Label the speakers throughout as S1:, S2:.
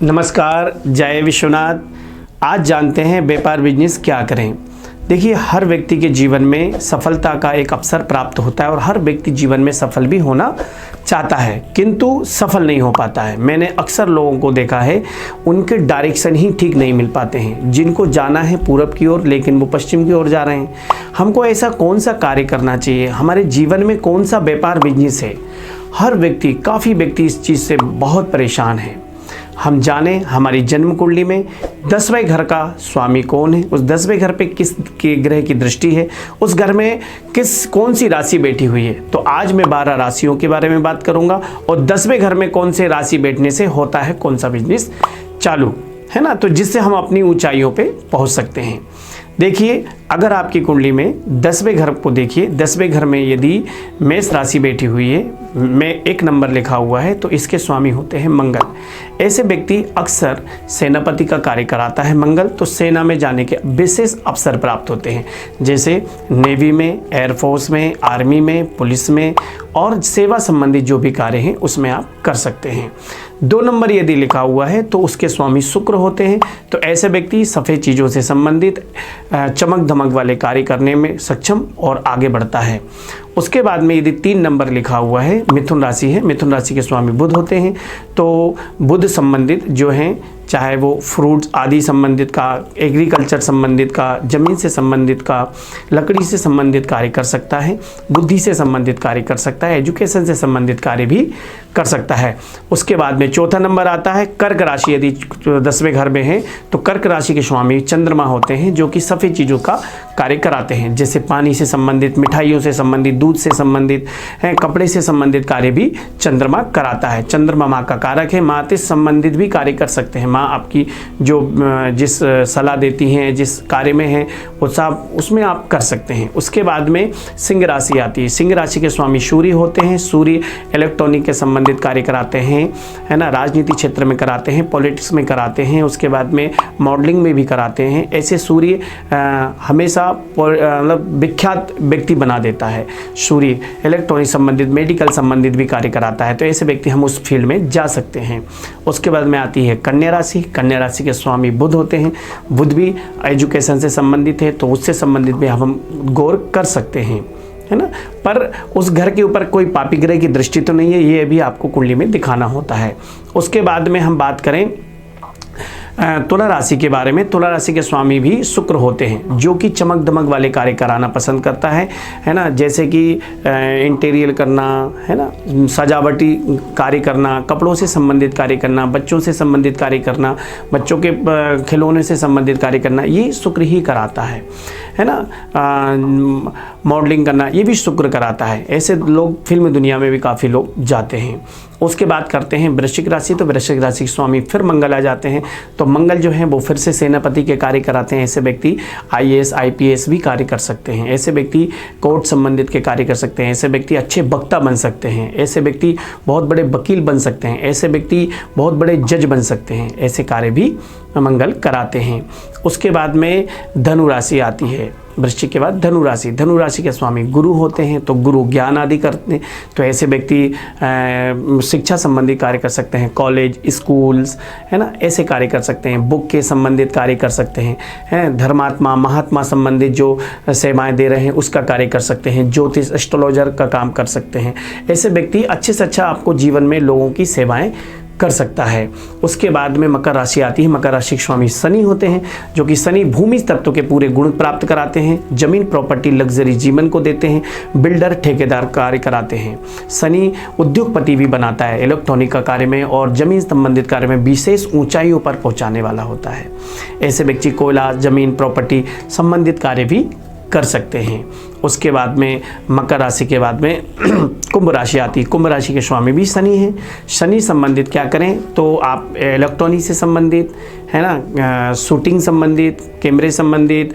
S1: नमस्कार, जय विश्वनाथ। आज जानते हैं व्यापार बिजनेस क्या करें। देखिए, हर व्यक्ति के जीवन में सफलता का एक अवसर प्राप्त होता है और हर व्यक्ति जीवन में सफल भी होना चाहता है, किंतु सफल नहीं हो पाता है। मैंने अक्सर लोगों को देखा है, उनके डायरेक्शन ही ठीक नहीं मिल पाते हैं। जिनको जाना है पूरब की ओर, लेकिन वो पश्चिम की ओर जा रहे हैं। हमको ऐसा कौन सा कार्य करना चाहिए, हमारे जीवन में कौन सा व्यापार बिजनेस है। हर व्यक्ति, काफ़ी व्यक्ति इस चीज़ से बहुत परेशान है। हम जाने हमारी जन्म कुंडली में 10वें घर का स्वामी कौन है, उस 10वें घर पे किस के ग्रह की दृष्टि है, उस घर में कौन सी राशि बैठी हुई है। तो आज मैं 12 राशियों के बारे में बात करूंगा और 10वें घर में कौन से राशि बैठने से होता है कौन सा बिजनेस चालू, है ना, तो जिससे हम अपनी ऊंचाइयों पे पहुंच सकते हैं। देखिए, अगर आपकी कुंडली में 10वें घर को देखिए, 10वें घर में यदि मेष राशि बैठी हुई है, में 1 नंबर लिखा हुआ है, तो इसके स्वामी होते हैं मंगल। ऐसे व्यक्ति अक्सर सेनापति का कार्य कराता है मंगल, तो सेना में जाने के विशेष अवसर प्राप्त होते हैं, जैसे नेवी में, एयरफोर्स में, आर्मी में, पुलिस में और सेवा संबंधित जो भी कार्य हैं उसमें आप कर सकते हैं। 2 नंबर यदि लिखा हुआ है तो उसके स्वामी शुक्र होते हैं, तो ऐसे व्यक्ति सफ़ेद चीज़ों से संबंधित चमक धमक वाले कार्य करने में सक्षम और आगे बढ़ता है। उसके बाद में यदि 3 नंबर लिखा हुआ है, मिथुन राशि है, मिथुन राशि के स्वामी बुध होते हैं, तो बुध संबंधित जो हैं, चाहे वो फ्रूट्स आदि संबंधित का, एग्रीकल्चर संबंधित का, ज़मीन से संबंधित का, लकड़ी से संबंधित कार्य कर सकता है, बुद्धि से संबंधित कार्य कर सकता है, एजुकेशन से संबंधित कार्य भी कर सकता है। उसके बाद में 4था नंबर आता है कर्क राशि। यदि 10वें घर में है तो कर्क राशि के स्वामी चंद्रमा होते हैं, जो कि सफ़ेद चीज़ों का कार्य कराते हैं, जैसे पानी से संबंधित, मिठाइयों से संबंधित, दूध से संबंधित है, कपड़े से संबंधित कार्य भी चंद्रमा कराता है। चंद्रमा माँ का कारक है, माँ से संबंधित भी कार्य कर सकते हैं। माँ आपकी जो जिस सलाह देती हैं, जिस कार्य में है, वो सब उसमें आप कर सकते हैं। उसके बाद में सिंह राशि आती है। सिंह राशि के स्वामी सूर्य होते हैं। सूर्य इलेक्ट्रॉनिक के संबंधित कार्य कराते हैं, है ना, राजनीति क्षेत्र में कराते हैं, पॉलिटिक्स में कराते हैं, उसके बाद में मॉडलिंग में भी कराते हैं। ऐसे सूर्य हमेशा मतलब विख्यात व्यक्ति बना देता है। सूर्य इलेक्ट्रॉनिक संबंधित, मेडिकल संबंधित भी कार्य कराता है, तो ऐसे व्यक्ति हम उस फील्ड में जा सकते हैं। उसके बाद में आती है कन्या राशि। कन्या राशि के स्वामी बुध होते हैं। बुध भी एजुकेशन से संबंधित है, तो उससे संबंधित भी हम गौर कर सकते हैं, है ना, पर उस घर के ऊपर कोई पापी ग्रह की दृष्टि तो नहीं है, ये भी आपको कुंडली में दिखाना होता है। उसके बाद में हम बात करें तुला राशि के बारे में। तुला राशि के स्वामी भी शुक्र होते हैं, जो कि चमक दमक वाले कार्य कराना पसंद करता है ना, जैसे कि इंटीरियर करना, है ना, सजावटी कार्य करना, कपड़ों से संबंधित कार्य करना, बच्चों से संबंधित कार्य करना, बच्चों के खिलौने से संबंधित कार्य करना, ये शुक्र ही कराता है ना। मॉडलिंग करना, ये भी शुक्र कराता है। ऐसे लोग फिल्म दुनिया में भी काफ़ी लोग जाते हैं। उसके बाद करते हैं वृश्चिक राशि। तो वृश्चिक राशि के स्वामी फिर मंगल आ जाते हैं, तो मंगल जो है वो फिर से सेनापति के कार्य कराते हैं। ऐसे व्यक्ति IAS IPS भी कार्य कर सकते हैं। ऐसे व्यक्ति कोर्ट संबंधित के कार्य कर सकते हैं। ऐसे व्यक्ति अच्छे वक्ता बन सकते हैं। ऐसे व्यक्ति बहुत बड़े वकील बन सकते हैं। ऐसे व्यक्ति बहुत बड़े जज बन सकते हैं। ऐसे कार्य भी मंगल कराते हैं। उसके बाद में धनु राशि आती है। वृश्चिक के बाद धनु राशि। धनु राशि के स्वामी गुरु होते हैं, तो गुरु ज्ञान आदि करते हैं, तो ऐसे व्यक्ति शिक्षा संबंधी कार्य कर सकते हैं, कॉलेज, स्कूल्स, है ना, ऐसे कार्य कर सकते हैं। बुक के संबंधित कार्य कर सकते हैं, धर्मात्मा, महात्मा संबंधित जो सेवाएं दे रहे हैं उसका कार्य कर सकते हैं, ज्योतिष, एस्ट्रोलॉजर का काम कर सकते हैं। ऐसे व्यक्ति अच्छे से अच्छा आपको जीवन में लोगों की सेवाएं कर सकता है। उसके बाद में मकर राशि आती है। मकर राशि के स्वामी शनि होते हैं, जो कि शनि भूमि तत्व के पूरे गुण प्राप्त कराते हैं, जमीन, प्रॉपर्टी, लग्जरी जीवन को देते हैं, बिल्डर, ठेकेदार कार्य कराते हैं। शनि उद्योगपति भी बनाता है, इलेक्ट्रॉनिक का कार्य में और जमीन संबंधित कार्य में विशेष ऊंचाइयों पर पहुंचाने वाला होता है। ऐसे व्यक्ति कोयला, जमीन, प्रॉपर्टी संबंधित कार्य भी कर सकते हैं। उसके बाद में मकर राशि के बाद में कुंभ राशि आती है। कुंभ राशि के स्वामी भी शनि हैं। शनि संबंधित क्या करें, तो आप इलेक्ट्रॉनिक से संबंधित, है ना, शूटिंग संबंधित, कैमरे संबंधित,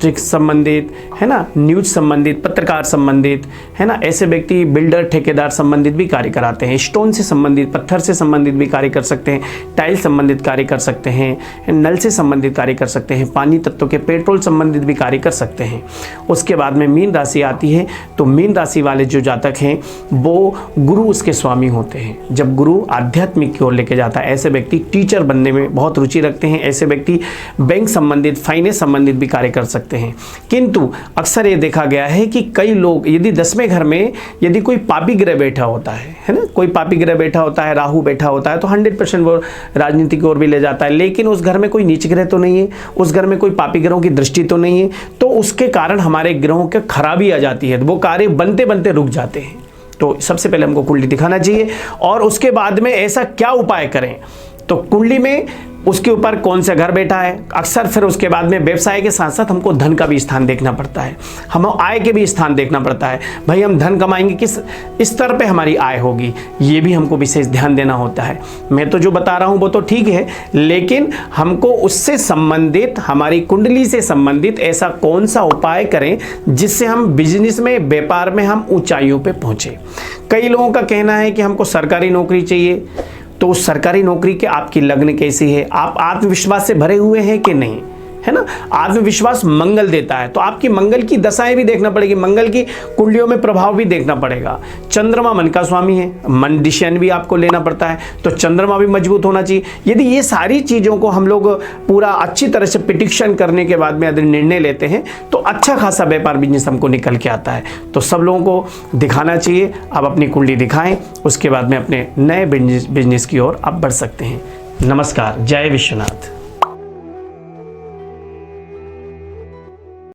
S1: इलेक्ट्रिक संबंधित, है ना, न्यूज संबंधित, पत्रकार संबंधित, है ना, ऐसे व्यक्ति बिल्डर ठेकेदार संबंधित भी कार्य कराते हैं। स्टोन से संबंधित, पत्थर से संबंधित भी कार्य कर सकते हैं, टाइल संबंधित कार्य कर सकते हैं, नल से संबंधित कार्य कर सकते हैं, पानी तत्वों के पेट्रोल संबंधित भी कार्य कर सकते हैं। उसके बाद में मीन राशि आती है, तो मीन राशि वाले जो जातक हैं वो गुरु उसके स्वामी होते हैं। जब गुरु आध्यात्मिक की ओर लेके जाता है, ऐसे व्यक्ति टीचर बनने में बहुत रुचि रखते हैं। ऐसे व्यक्ति बैंक संबंधित, फाइनेंस संबंधित भी कार्य कर सकते हैं। किंतु अक्सर ये देखा गया है कि कई लोग, यदि 10वें घर में यदि कोई पापी ग्रह बैठा होता है ना, कोई पापी ग्रह बैठा होता है, राहु बैठा होता है, तो 100% वो राजनीति की ओर भी ले जाता है। लेकिन उस घर में कोई नीच ग्रह तो नहीं है, उस घर में कोई पापी ग्रहों की दृष्टि तो नहीं है, तो उसके कारण हमारे ग्रहों के खराबी आ जाती है, वो कार्य बनते बनते रुक जाते हैं। तो सबसे पहले हमको कुंडली दिखाना चाहिए और उसके बाद में ऐसा क्या उपाय करें। तो कुंडली में उसके ऊपर कौन सा घर बैठा है, अक्सर फिर उसके बाद में व्यवसाय के साथ साथ हमको धन का भी स्थान देखना पड़ता है, हमें आय के भी स्थान देखना पड़ता है। भाई हम धन कमाएंगे, किस स्तर पे हमारी आय होगी, ये भी हमको विशेष ध्यान देना होता है। मैं तो जो बता रहा हूँ वो तो ठीक है, लेकिन हमको उससे संबंधित, हमारी कुंडली से संबंधित ऐसा कौन सा उपाय करें जिससे हम बिजनेस में, व्यापार में हम ऊंचाइयों पे पहुँचे। कई लोगों का कहना है कि हमको सरकारी नौकरी चाहिए, तो उस सरकारी नौकरी के आपकी लग्न कैसी है, आप आत्मविश्वास से भरे हुए हैं कि नहीं, है ना। आत्मविश्वास मंगल देता है, तो आपकी मंगल की दशाएं भी देखना पड़ेगी, मंगल की कुंडलियों में प्रभाव भी देखना पड़ेगा। चंद्रमा मन का स्वामी है, मन डिसीजन भी आपको लेना पड़ता है, तो चंद्रमा भी मजबूत होना चाहिए। यदि ये सारी चीज़ों को हम लोग पूरा अच्छी तरह से प्रिडिक्शन करने के बाद में यदि निर्णय लेते हैं तो अच्छा खासा व्यापार बिजनेस हमको निकल के आता है। तो सब लोगों को दिखाना चाहिए। आप अपनी कुंडली दिखाएं, उसके बाद में अपने नए बिजनेस की ओर आप बढ़ सकते हैं। नमस्कार, जय विश्वनाथ।